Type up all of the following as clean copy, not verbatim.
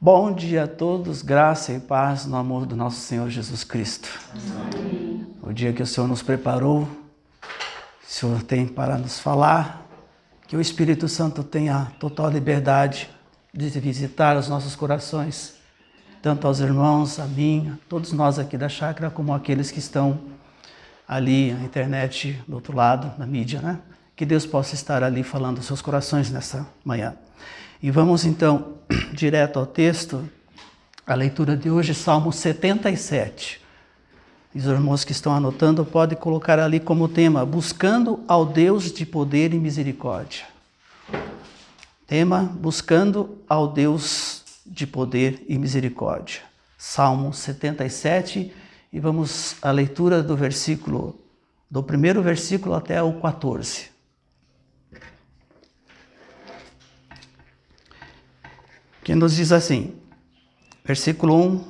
Bom dia a todos, graça e paz no amor do nosso Senhor Jesus Cristo. Amém. O dia que o Senhor nos preparou, o Senhor tem para nos falar, que o Espírito Santo tenha total liberdade de visitar os nossos corações, tanto aos irmãos, a mim, a todos nós aqui da chácara, como aqueles que estão ali na internet, do outro lado, na mídia, né? Que Deus possa estar ali falando aos seus corações nessa manhã. E vamos então direto ao texto. A leitura de hoje, Salmo 77. Os irmãos que estão anotando podem colocar ali como tema: buscando ao Deus de poder e misericórdia. Tema: buscando ao Deus de poder e misericórdia. Salmo 77, e vamos à leitura do primeiro versículo até o 14. Que nos diz assim, versículo 1,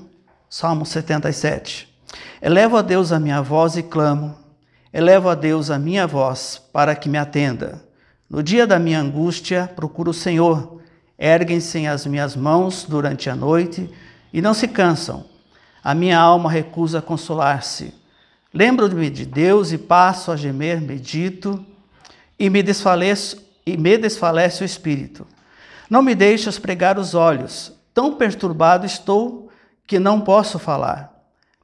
Salmo 77. Elevo a Deus a minha voz e clamo, elevo a Deus a minha voz para que me atenda. No dia da minha angústia procuro o Senhor, erguem-se as minhas mãos durante a noite e não se cansam. A minha alma recusa consolar-se. Lembro-me de Deus e passo a gemer, medito e me desfalece o espírito. Não me deixas pregar os olhos, tão perturbado estou que não posso falar.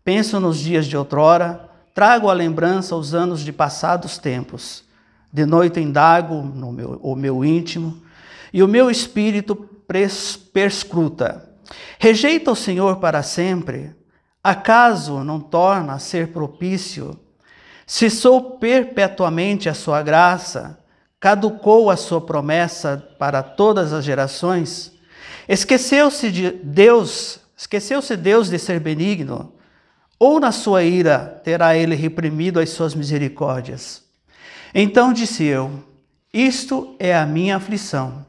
Penso nos dias de outrora, trago à lembrança os anos de passados tempos. De noite indago o meu íntimo, e o meu espírito perscruta. Rejeita o Senhor para sempre? Acaso não torna a ser propício? Cessou perpetuamente a sua graça? Caducou a sua promessa para todas as gerações? Esqueceu-se Deus de ser benigno? Ou na sua ira terá ele reprimido as suas misericórdias? Então disse eu, isto é a minha aflição.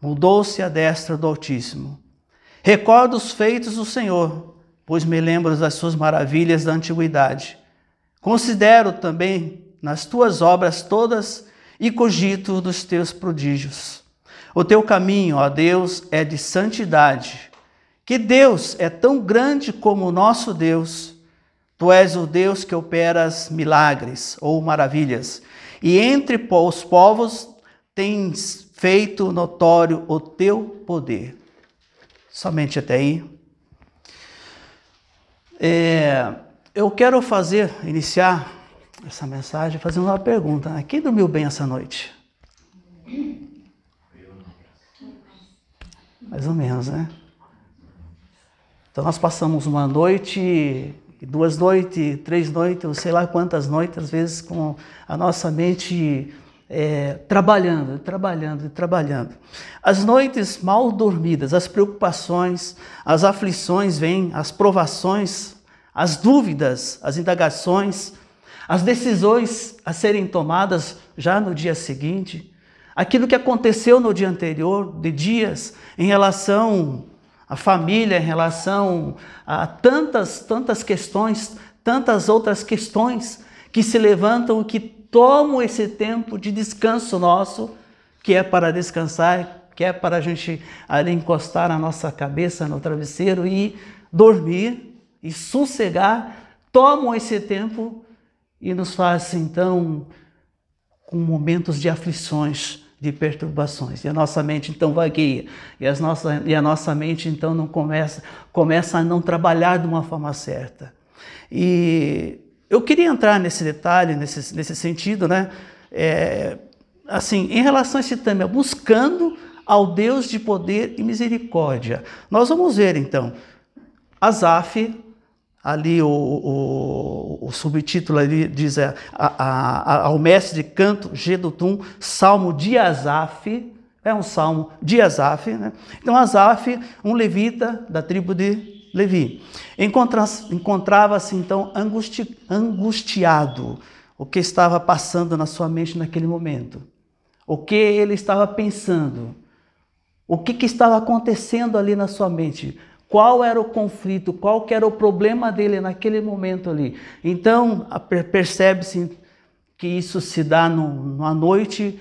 Mudou-se a destra do Altíssimo. Recordo os feitos do Senhor, pois me lembro das suas maravilhas da antiguidade. Considero também nas tuas obras todas e cogito dos teus prodígios. O teu caminho, ó Deus, é de santidade. Que Deus é tão grande como o nosso Deus. Tu és o Deus que operas milagres ou maravilhas, e entre os povos tens feito notório o teu poder. Somente até aí. Eu quero iniciar essa mensagem fazendo uma pergunta. Quem dormiu bem essa noite? Mais ou menos, né? Então nós passamos uma noite, 2 noites, 3 noites, eu sei lá quantas noites, às vezes com a nossa mente trabalhando. As noites mal dormidas, as preocupações, as aflições vêm, as provações, as dúvidas, as indagações, as decisões a serem tomadas já no dia seguinte, aquilo que aconteceu no dia anterior, de dias, em relação à família, em relação a tantas questões, tantas outras questões que se levantam e que tomam esse tempo de descanso nosso, que é para descansar, que é para a gente ali encostar a nossa cabeça no travesseiro e dormir e sossegar, tomam esse tempo e nos faz, então, com momentos de aflições, de perturbações. E a nossa mente, então, vagueia. E a nossa mente, então, não começa a não trabalhar de uma forma certa. E eu queria entrar nesse detalhe, nesse sentido, né? Assim, em relação a esse tema, buscando ao Deus de poder e misericórdia. Nós vamos ver, então, Asaf. Ali o subtítulo ali diz ao mestre de canto, Jedutum, Salmo de Asaf, é um salmo de Asaf, né? Então Asaf, um levita da tribo de Levi, encontrava-se então angustiado, o que estava passando na sua mente naquele momento, o que ele estava pensando, o que estava acontecendo ali na sua mente. Qual era o conflito, qual que era o problema dele naquele momento ali. Então, percebe-se que isso se dá numa noite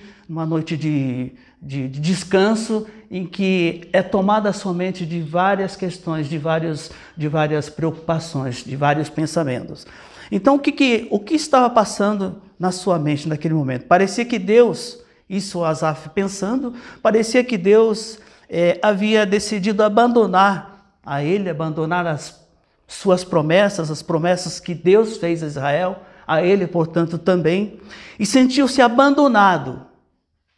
de descanso, em que é tomada a sua mente de várias questões, de várias preocupações, de vários pensamentos. Então, o que estava passando na sua mente naquele momento? Parecia que Deus, isso Asaf pensando, parecia que Deus havia decidido abandonar a ele, abandonar as suas promessas, as promessas que Deus fez a Israel, a ele, portanto, também, e sentiu-se abandonado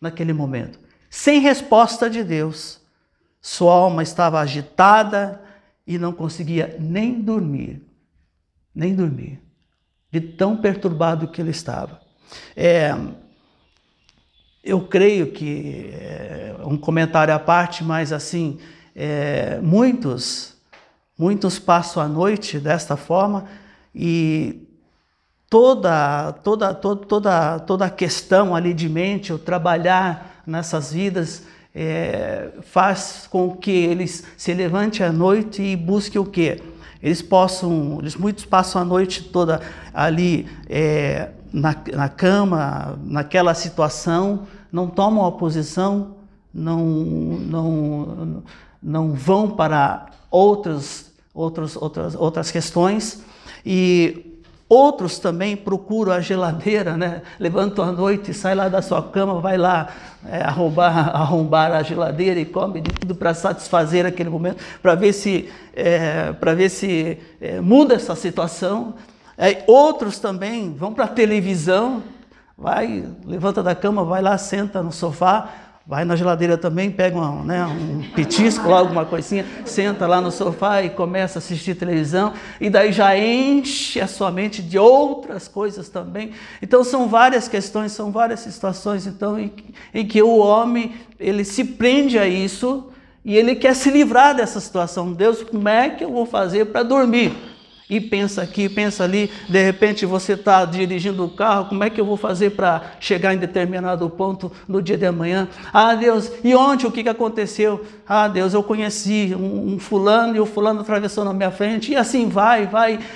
naquele momento, sem resposta de Deus. Sua alma estava agitada e não conseguia nem dormir, de tão perturbado que ele estava. Eu creio que, um comentário à parte, mas assim, muitos passam a noite desta forma e toda a questão ali de mente, o trabalhar nessas vidas, faz com que eles se levantem à noite e busquem o quê? Muitos passam a noite toda ali na cama, naquela situação, não tomam a posição, não vão para outras questões, e outros também procuram a geladeira, né? Levantam à noite, sai lá da sua cama, vai lá arrombar a geladeira e come de tudo para satisfazer aquele momento, para ver se muda essa situação. Outros também vão para a televisão, levanta da cama, vai lá, senta no sofá, vai na geladeira também, pega um petisco, alguma coisinha, senta lá no sofá e começa a assistir televisão, e daí já enche a sua mente de outras coisas também. Então são várias questões, são várias situações então, em que o homem ele se prende a isso e ele quer se livrar dessa situação. Deus, como é que eu vou fazer para dormir? E pensa aqui, pensa ali, de repente você está dirigindo o carro, como é que eu vou fazer para chegar em determinado ponto no dia de amanhã? Ah, Deus, e ontem o que aconteceu? Ah, Deus, eu conheci um fulano e o fulano atravessou na minha frente, e assim vai,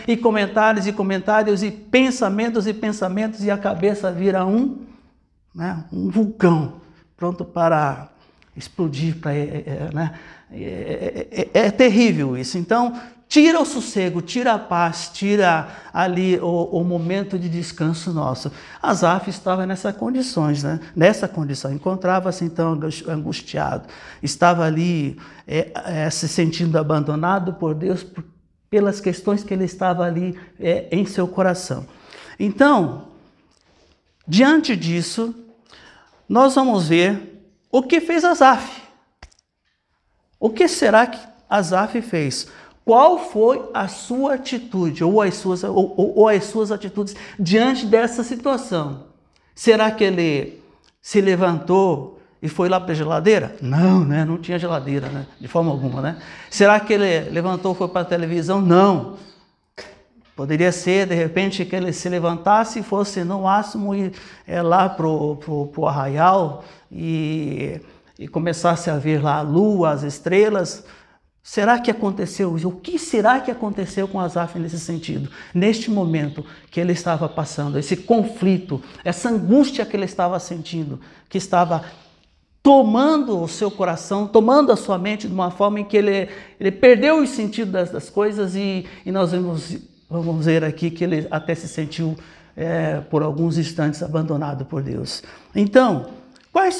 e comentários, e pensamentos, e a cabeça vira um vulcão, pronto para explodir, é terrível isso. Então, tira o sossego, tira a paz, tira ali o momento de descanso nosso. Asaf estava nessas condições, né? Nessa condição, encontrava-se então angustiado, estava ali se sentindo abandonado por Deus pelas questões que ele estava ali em seu coração. Então, diante disso, nós vamos ver o que fez Asaf. O que será que Asaf fez? Qual foi a sua atitude ou as suas atitudes diante dessa situação? Será que ele se levantou e foi lá para a geladeira? Não, né? Não tinha geladeira, né? De forma alguma, né? Será que ele levantou e foi para a televisão? Não. Poderia ser, de repente, que ele se levantasse e fosse no máximo ir lá para o arraial e começasse a ver lá a lua, as estrelas. Será que aconteceu isso? O que será que aconteceu com Asaf nesse sentido? Neste momento que ele estava passando, esse conflito, essa angústia que ele estava sentindo, que estava tomando o seu coração, tomando a sua mente de uma forma em que ele perdeu o sentido das coisas e nós vamos ver aqui que ele até se sentiu por alguns instantes abandonado por Deus. Então, quais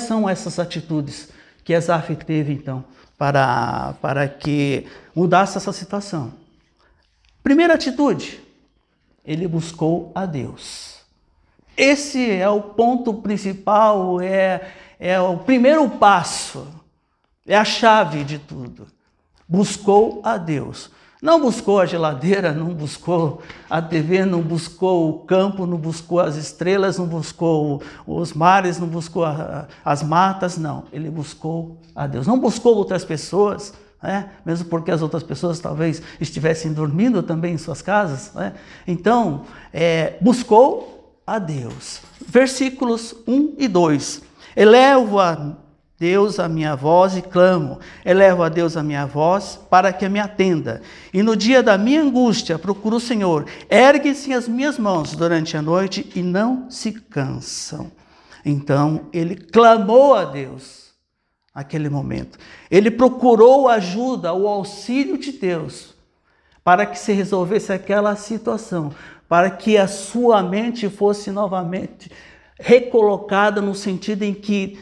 são essas atitudes que Asaf teve então para que mudasse essa situação? Primeira atitude, ele buscou a Deus. Esse é o ponto principal, é o primeiro passo, é a chave de tudo. Buscou a Deus. Não buscou a geladeira, não buscou a TV, não buscou o campo, não buscou as estrelas, não buscou os mares, não buscou as matas, não. Ele buscou a Deus. Não buscou outras pessoas, né? Mesmo porque as outras pessoas talvez estivessem dormindo também em suas casas, né? Então, buscou a Deus. Versículos 1 e 2. Elevo a Deus a minha voz e clamo, elevo a Deus a minha voz para que me atenda. E no dia da minha angústia procuro o Senhor. Erguem-se as minhas mãos durante a noite e não se cansam. Então ele clamou a Deus naquele momento. Ele procurou ajuda, o auxílio de Deus, para que se resolvesse aquela situação, para que a sua mente fosse novamente recolocada no sentido em que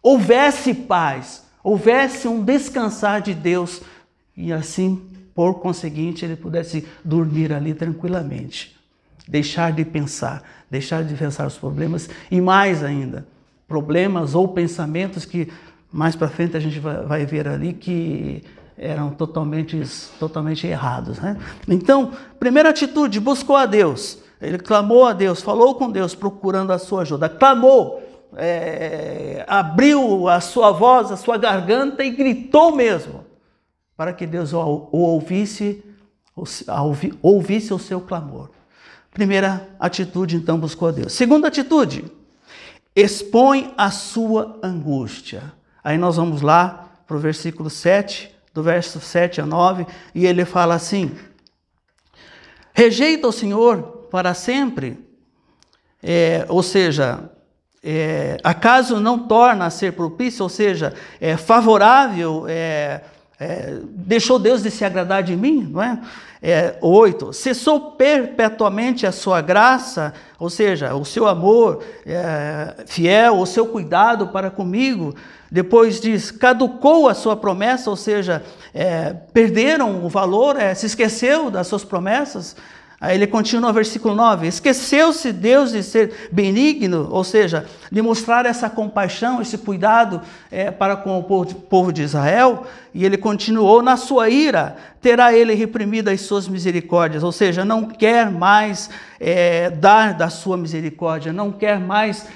houvesse paz, houvesse um descansar de Deus, e assim, por conseguinte, ele pudesse dormir ali tranquilamente. Deixar de pensar os problemas, e mais ainda, problemas ou pensamentos que mais para frente a gente vai ver ali que eram totalmente errados, né? Então, primeira atitude, buscou a Deus. Ele clamou a Deus, falou com Deus, procurando a sua ajuda. Clamou, abriu a sua voz, a sua garganta e gritou mesmo, para que Deus ouvisse o seu clamor. Primeira atitude, então, buscou a Deus. Segunda atitude, expõe a sua angústia. Aí nós vamos lá para o versículo 7, do verso 7 a 9, e ele fala assim: rejeita o Senhor para sempre, ou seja, acaso não torna a ser propício, ou seja, favorável, deixou Deus de se agradar de mim, não é? 8, cessou perpetuamente a sua graça, ou seja, o seu amor fiel, o seu cuidado para comigo. Depois diz, caducou a sua promessa, ou seja, perderam o valor, se esqueceu das suas promessas. Aí ele continua no versículo 9, esqueceu-se Deus de ser benigno, ou seja, de mostrar essa compaixão, esse cuidado para com o povo de Israel, e ele continuou, na sua ira terá ele reprimido as suas misericórdias, ou seja, não quer mais dar da sua misericórdia, não quer mais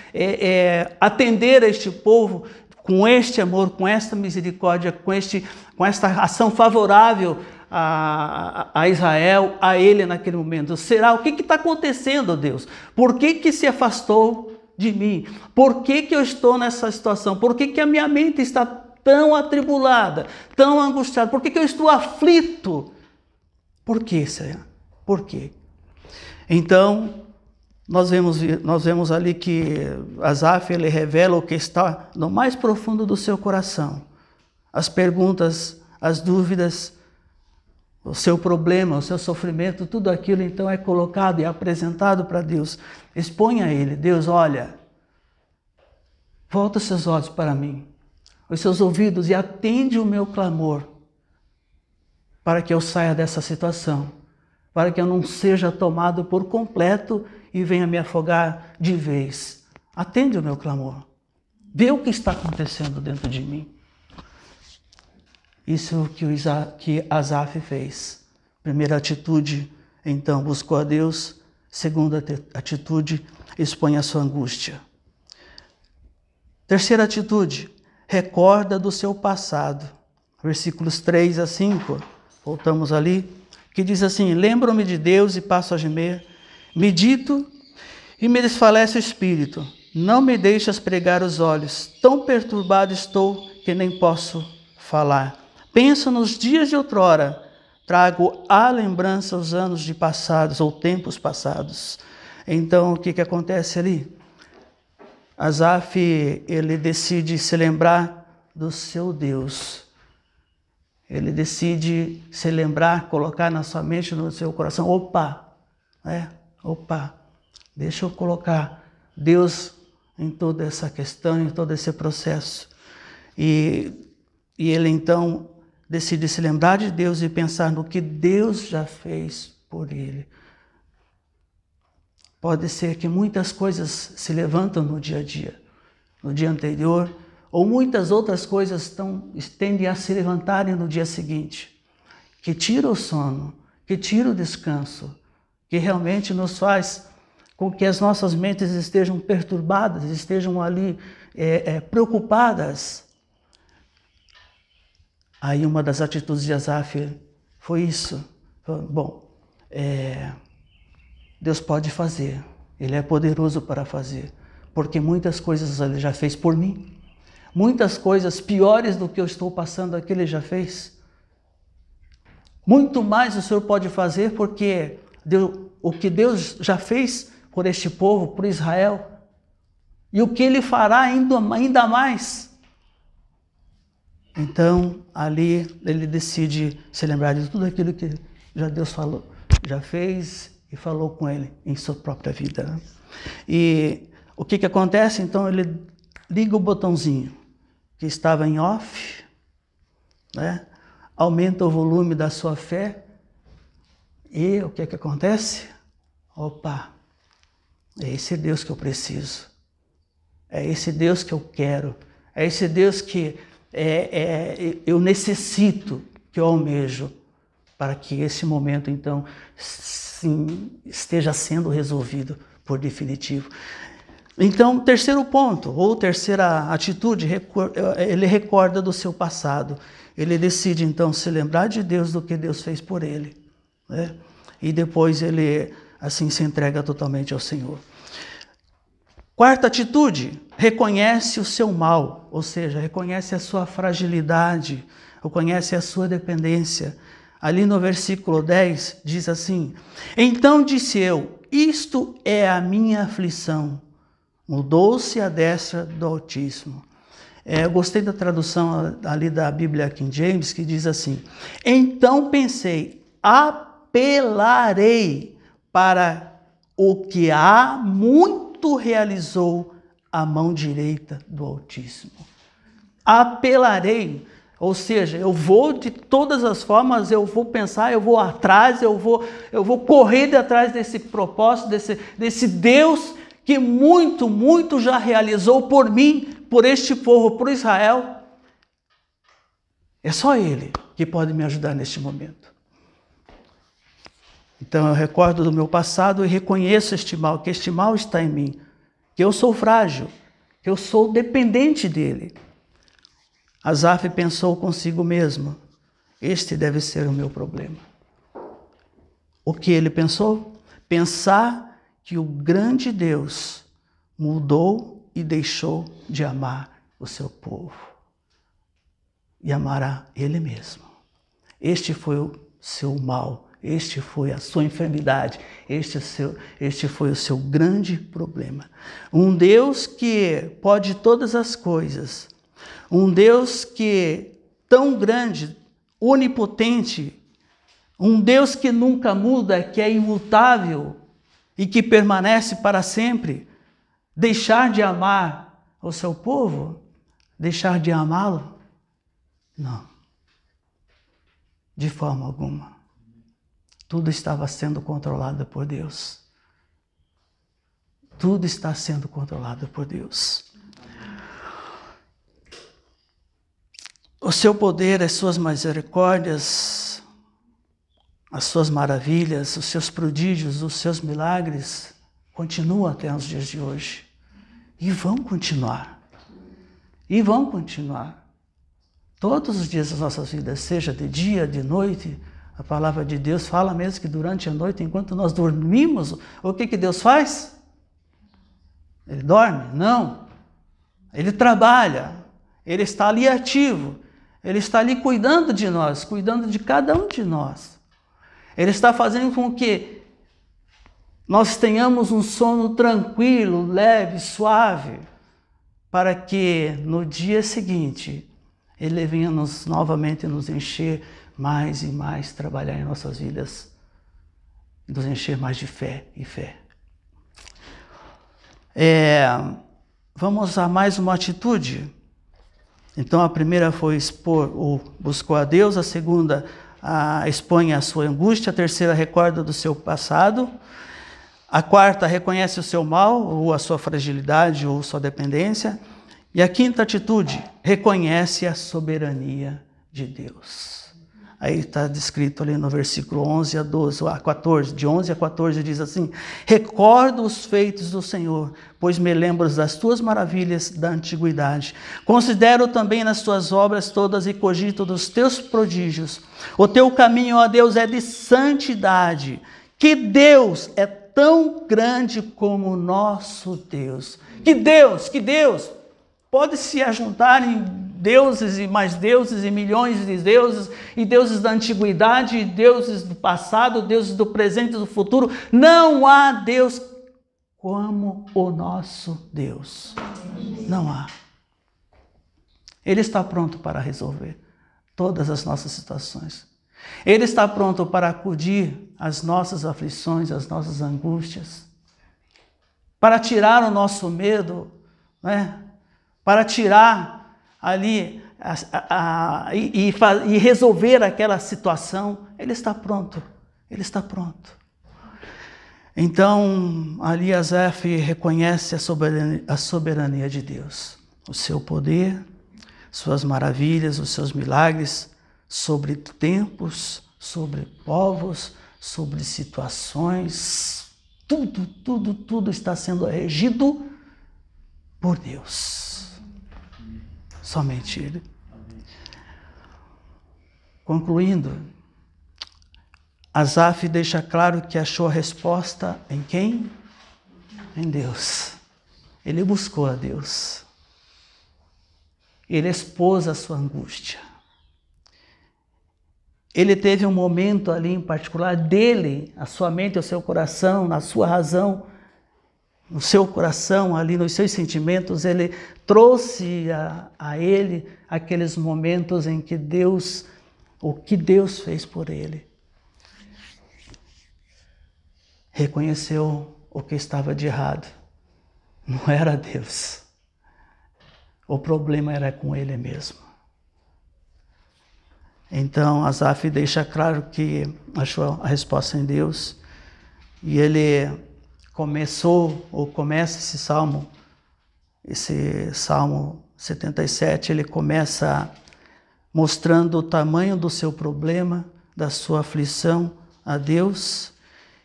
atender a este povo com este amor, com esta misericórdia, com esta ação favorável a Israel, a ele naquele momento. Será? O que está acontecendo, Deus? Por que se afastou de mim? Por que eu estou nessa situação? Por que a minha mente está tão atribulada, tão angustiada? Por que eu estou aflito? Por que, Senhor? Por quê? Então, nós vemos ali que Asaf, ele revela o que está no mais profundo do seu coração. As perguntas, as dúvidas, o seu problema, o seu sofrimento, tudo aquilo então é colocado e apresentado para Deus. Expõe a Ele. Deus, olha, volta os seus olhos para mim, os seus ouvidos, e atende o meu clamor, para que eu saia dessa situação, para que eu não seja tomado por completo e venha me afogar de vez. Atende o meu clamor. Vê o que está acontecendo dentro de mim. Isso que Asaf fez. Primeira atitude, então, buscou a Deus. Segunda atitude, expõe a sua angústia. Terceira atitude, recorda do seu passado. Versículos 3 a 5, voltamos ali, que diz assim, lembro-me de Deus e passo a gemer, medito e me desfalece o espírito, não me deixas pregar os olhos, tão perturbado estou que nem posso falar. Penso nos dias de outrora, trago à lembrança os anos de passados ou tempos passados. Então, o que acontece ali? Asaf, ele decide se lembrar do seu Deus. Ele decide se lembrar, colocar na sua mente, no seu coração, opa, deixa eu colocar Deus em toda essa questão, em todo esse processo. E ele então decide se lembrar de Deus e pensar no que Deus já fez por ele. Pode ser que muitas coisas se levantam no dia a dia, no dia anterior, ou muitas outras coisas tendem a se levantarem no dia seguinte, que tira o sono, que tira o descanso, que realmente nos faz com que as nossas mentes estejam perturbadas, estejam ali preocupadas. Aí uma das atitudes de Asaf foi isso. Bom, Deus pode fazer, Ele é poderoso para fazer, porque muitas coisas Ele já fez por mim. Muitas coisas piores do que eu estou passando aqui Ele já fez. Muito mais o Senhor pode fazer, porque o que Deus já fez por este povo, por Israel, e o que Ele fará ainda mais. Então, ali ele decide se lembrar de tudo aquilo que já Deus falou, já fez e falou com ele em sua própria vida, né? E o que acontece? Então, ele liga o botãozinho que estava em off, né? Aumenta o volume da sua fé e o que acontece? Opa, é esse Deus que eu preciso, é esse Deus que eu quero, é esse Deus que eu necessito, que eu almejo, para que esse momento, então, sim, esteja sendo resolvido por definitivo. Então, terceiro ponto, ou terceira atitude, ele recorda do seu passado. Ele decide, então, se lembrar de Deus, do que Deus fez por ele, né? E depois ele, assim, se entrega totalmente ao Senhor. Quarta atitude, reconhece o seu mal, ou seja, reconhece a sua fragilidade, reconhece a sua dependência. Ali no versículo 10 diz assim: então disse eu, isto é a minha aflição, mudou-se a destra do Altíssimo. Eu gostei da tradução ali da Bíblia King James, que diz assim: então pensei, apelarei para o que há muito realizou a mão direita do Altíssimo. Apelarei, ou seja, eu vou de todas as formas, eu vou pensar, eu vou atrás, eu vou correr de atrás desse propósito, desse Deus que muito já realizou por mim, por este povo, por Israel. É só Ele que pode me ajudar neste momento. Então eu recordo do meu passado e reconheço este mal, que este mal está em mim, que eu sou frágil, que eu sou dependente dele. Asaf pensou consigo mesmo: este deve ser o meu problema. O que ele pensou? Pensar que o grande Deus mudou e deixou de amar o seu povo. E amará ele mesmo. Este foi o seu mal. Este foi a sua enfermidade, este foi o seu grande problema. Um Deus que pode todas as coisas, um Deus que tão grande, onipotente, um Deus que nunca muda, que é imutável e que permanece para sempre, deixar de amar o seu povo, deixar de amá-lo? Não, de forma alguma. Tudo estava sendo controlado por Deus. Tudo está sendo controlado por Deus. O seu poder, as suas misericórdias, as suas maravilhas, os seus prodígios, os seus milagres continuam até os dias de hoje. E vão continuar. E vão continuar. Todos os dias das nossas vidas, seja de dia, de noite. A palavra de Deus fala mesmo que durante a noite, enquanto nós dormimos, o que Deus faz? Ele dorme? Não. Ele trabalha. Ele está ali ativo. Ele está ali cuidando de nós, cuidando de cada um de nós. Ele está fazendo com que nós tenhamos um sono tranquilo, leve, suave, para que no dia seguinte Ele venha novamente nos encher mais e mais, trabalhar em nossas vidas, nos encher mais de fé e fé. Vamos a mais uma atitude. Então a primeira foi expor ou buscou a Deus, a segunda expõe a sua angústia, a terceira recorda do seu passado, a quarta reconhece o seu mal, ou a sua fragilidade, ou sua dependência, e a quinta atitude, reconhece a soberania de Deus. Aí está descrito ali no versículo 11 a 12, a 14, de 11 a 14 diz assim: recordo os feitos do Senhor, pois me lembro das tuas maravilhas da antiguidade. Considero também nas tuas obras todas e cogito dos teus prodígios. O teu caminho, ó Deus, é de santidade. Que Deus é tão grande como o nosso Deus. Que Deus! Pode se ajuntarem deuses e mais deuses e milhões de deuses, e deuses da antiguidade, e deuses do passado, deuses do presente e do futuro. Não há Deus como o nosso Deus. Não há. Ele está pronto para resolver todas as nossas situações. Ele está pronto para acudir às nossas aflições, às nossas angústias, para tirar o nosso medo, né? Para tirar ali e resolver aquela situação. Ele está pronto, ele está pronto. Então, ali Asaf reconhece a soberania de Deus, o seu poder, suas maravilhas, os seus milagres sobre tempos, sobre povos, sobre situações. Tudo está sendo regido por Deus. Somente Ele. Concluindo, Asaf deixa claro que achou a resposta em quem? Em Deus. Ele buscou a Deus. Ele expôs a sua angústia. Ele teve um momento ali em particular dele, a sua mente, o seu coração, na sua razão, no seu coração, ali nos seus sentimentos, ele trouxe a ele aqueles momentos em que Deus, o que Deus fez por ele. Reconheceu o que estava de errado. Não era Deus. O problema era com ele mesmo. Então, Asaf deixa claro que achou a resposta em Deus. E ele começa esse Salmo 77, ele começa mostrando o tamanho do seu problema, da sua aflição a Deus,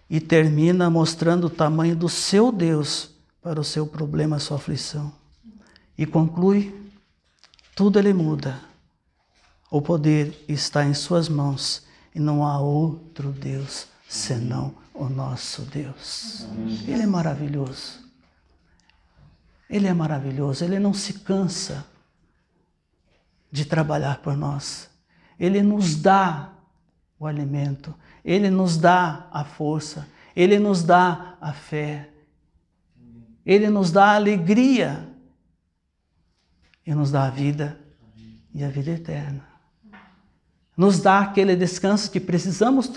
e termina mostrando o tamanho do seu Deus para o seu problema, a sua aflição. E conclui, tudo ele muda. O poder está em suas mãos e não há outro Deus senão o nosso Deus. Ele é maravilhoso. Ele é maravilhoso. Ele não se cansa de trabalhar por nós. Ele nos dá o alimento. Ele nos dá a força. Ele nos dá a fé. Ele nos dá a alegria. E nos dá a vida e a vida eterna. Nos dá aquele descanso que precisamos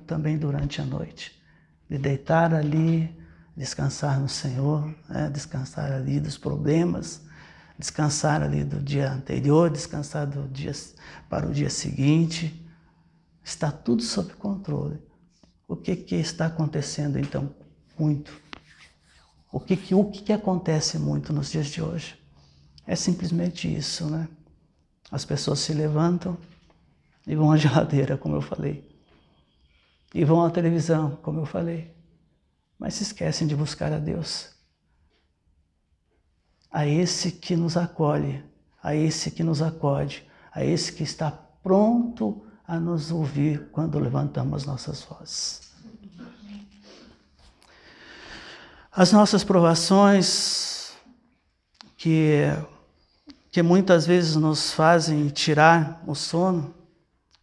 também durante a noite. De deitar ali, descansar no Senhor, descansar ali dos problemas, descansar ali do dia anterior, descansar para o dia seguinte. Está tudo sob controle. O que está acontecendo então muito? O que acontece muito nos dias de hoje? É simplesmente isso, né? As pessoas se levantam e vão à geladeira, como eu falei. E vão à televisão, como eu falei. Mas se esquecem de buscar a Deus. A esse que nos acolhe, a esse que nos acode, a esse que está pronto a nos ouvir quando levantamos nossas vozes. As nossas provações, que muitas vezes nos fazem tirar o sono,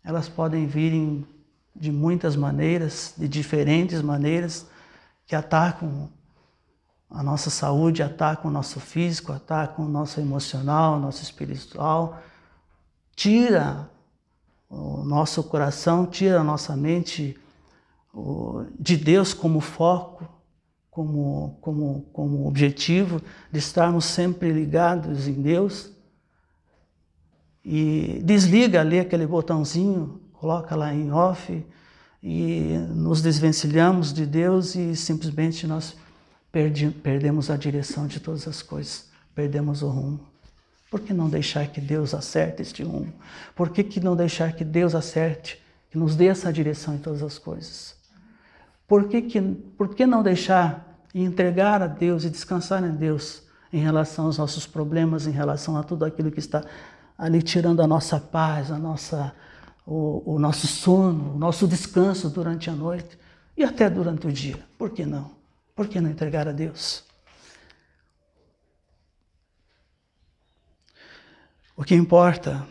elas podem vir de muitas maneiras, de diferentes maneiras, que atacam a nossa saúde, atacam o nosso físico, atacam o nosso emocional, o nosso espiritual, tira o nosso coração, tira a nossa mente de Deus como foco, como objetivo de estarmos sempre ligados em Deus. E desliga ali aquele botãozinho, coloca lá em off e nos desvencilhamos de Deus e simplesmente nós perdemos a direção de todas as coisas, perdemos o rumo. Por que não deixar que Deus acerte este rumo? Por que não deixar que Deus acerte, que nos dê essa direção em todas as coisas? Por que não deixar e entregar a Deus e descansar em Deus em relação aos nossos problemas, em relação a tudo aquilo que está ali tirando a nossa paz, o nosso sono, o nosso descanso durante a noite e até durante o dia? Por que não? Por que não entregar a Deus? O que importa,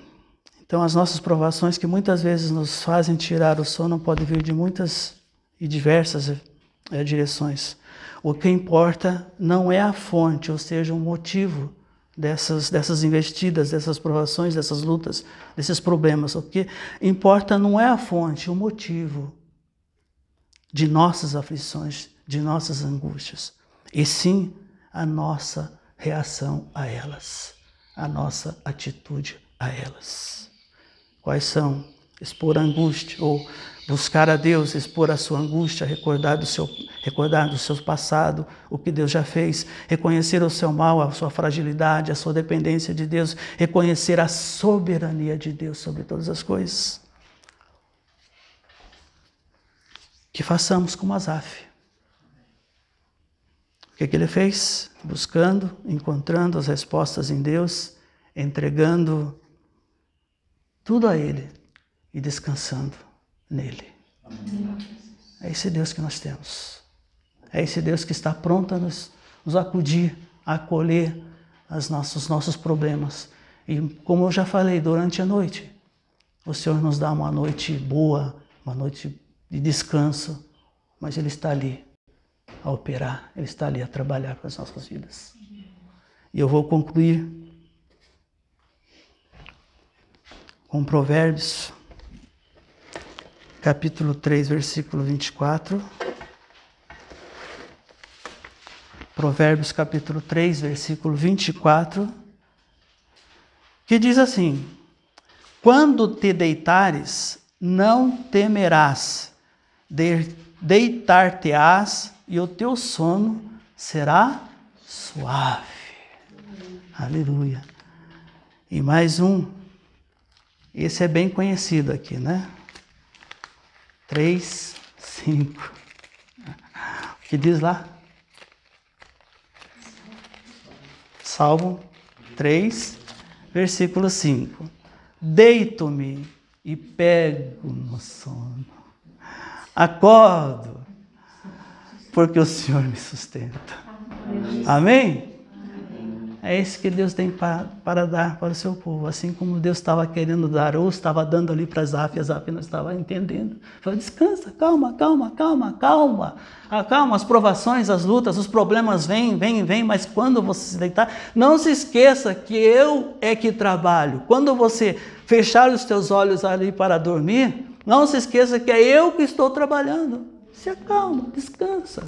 então, as nossas provações que muitas vezes nos fazem tirar o sono podem vir de muitas e diversas direções. O que importa não é a fonte, ou seja, o motivo dessas investidas, dessas provações, dessas lutas, desses problemas. O que importa não é a fonte, o motivo de nossas aflições, de nossas angústias, e sim a nossa reação a elas, a nossa atitude a elas. Quais são? Expor a angústia, ou buscar a Deus, expor a sua angústia, recordar do seu passado, o que Deus já fez, reconhecer o seu mal, a sua fragilidade, a sua dependência de Deus, reconhecer a soberania de Deus sobre todas as coisas. Que façamos como Asaf. O que ele fez? Buscando, encontrando as respostas em Deus, entregando tudo a Ele e descansando nele. É esse Deus que nós temos. É esse Deus que está pronto a nos acudir, a acolher os nossos problemas. E como eu já falei, durante a noite, o Senhor nos dá uma noite boa, uma noite de descanso, mas Ele está ali a operar, Ele está ali a trabalhar com as nossas vidas. E eu vou concluir com Provérbios, capítulo 3, versículo 24. Provérbios, capítulo 3, versículo 24, que diz assim: quando te deitares, não temerás, deitar-te-ás e o teu sono será suave. Aleluia. E mais um, esse é bem conhecido aqui, né? 3, 5. O que diz lá? Salmo 3, versículo 5. Deito-me e pego no sono. Acordo, porque o Senhor me sustenta. Amém? É isso que Deus tem para dar para o seu povo. Assim como Deus estava querendo dar, ou estava dando ali para Asaf, Asaf não estava entendendo. Falou, descansa, calma. Calma, as provações, as lutas, os problemas vêm, mas quando você se deitar, não se esqueça que eu é que trabalho. Quando você fechar os teus olhos ali para dormir, não se esqueça que é eu que estou trabalhando. Se acalma, descansa,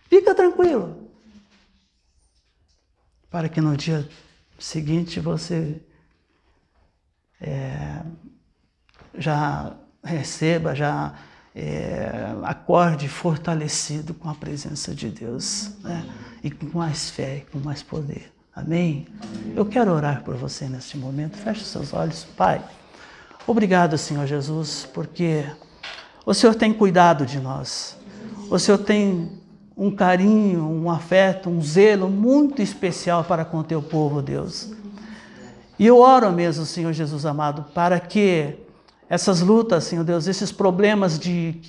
fica tranquilo. Para que no dia seguinte você já receba, acorde fortalecido com a presença de Deus, né? E com mais fé, com mais poder. Amém? Eu quero orar por você neste momento. Feche os seus olhos. Pai, obrigado, Senhor Jesus, porque o Senhor tem cuidado de nós. O Senhor tem um carinho, um afeto, um zelo muito especial para com o teu povo, Deus. E eu oro mesmo, Senhor Jesus amado, para que essas lutas, Senhor Deus, esses problemas de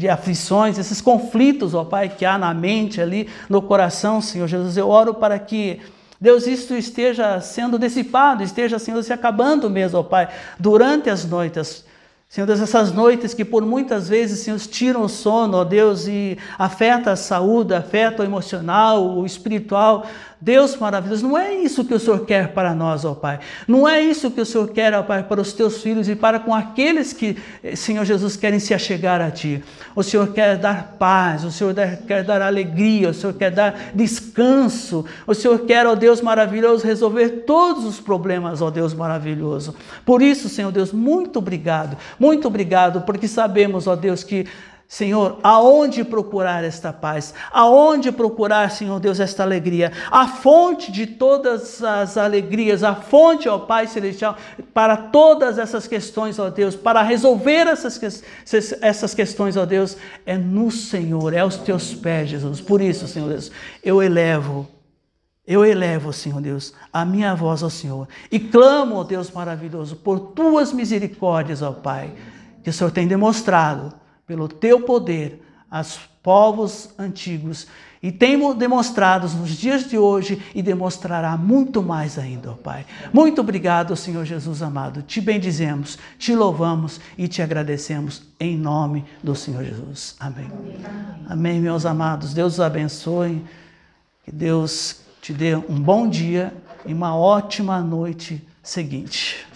aflições, esses conflitos, ó Pai, que há na mente ali, no coração, Senhor Jesus, eu oro para que, Deus, isso esteja sendo dissipado, esteja, Senhor, se acabando mesmo, ó Pai, durante as noites. Senhor Deus, essas noites que por muitas vezes, Senhor, tiram o sono, ó Deus, e afeta a saúde, afeta o emocional, o espiritual. Deus maravilhoso, não é isso que o Senhor quer para nós, ó Pai. Não é isso que o Senhor quer, ó Pai, para os teus filhos e para com aqueles que, Senhor Jesus, querem se achegar a Ti. O Senhor quer dar paz, o Senhor quer dar alegria, o Senhor quer dar descanso. O Senhor quer, ó Deus maravilhoso, resolver todos os problemas, ó Deus maravilhoso. Por isso, Senhor Deus, muito obrigado, porque sabemos, ó Deus, que Senhor, aonde procurar esta paz? Aonde procurar, Senhor Deus, esta alegria? A fonte de todas as alegrias, a fonte, ó Pai Celestial, para todas essas questões, ó Deus, para resolver essas questões, ó Deus, é no Senhor, é aos teus pés, Jesus. Por isso, Senhor Deus, eu elevo, Senhor Deus, a minha voz ao Senhor e clamo, ó Deus maravilhoso, por tuas misericórdias, ó Pai, que o Senhor tem demonstrado pelo teu poder aos povos antigos e tem demonstrado nos dias de hoje e demonstrará muito mais ainda, ó Pai. Muito obrigado, Senhor Jesus amado. Te bendizemos, te louvamos e te agradecemos em nome do Senhor Jesus. Amém. Amém, meus amados. Deus os abençoe. Que Deus te dê um bom dia e uma ótima noite seguinte.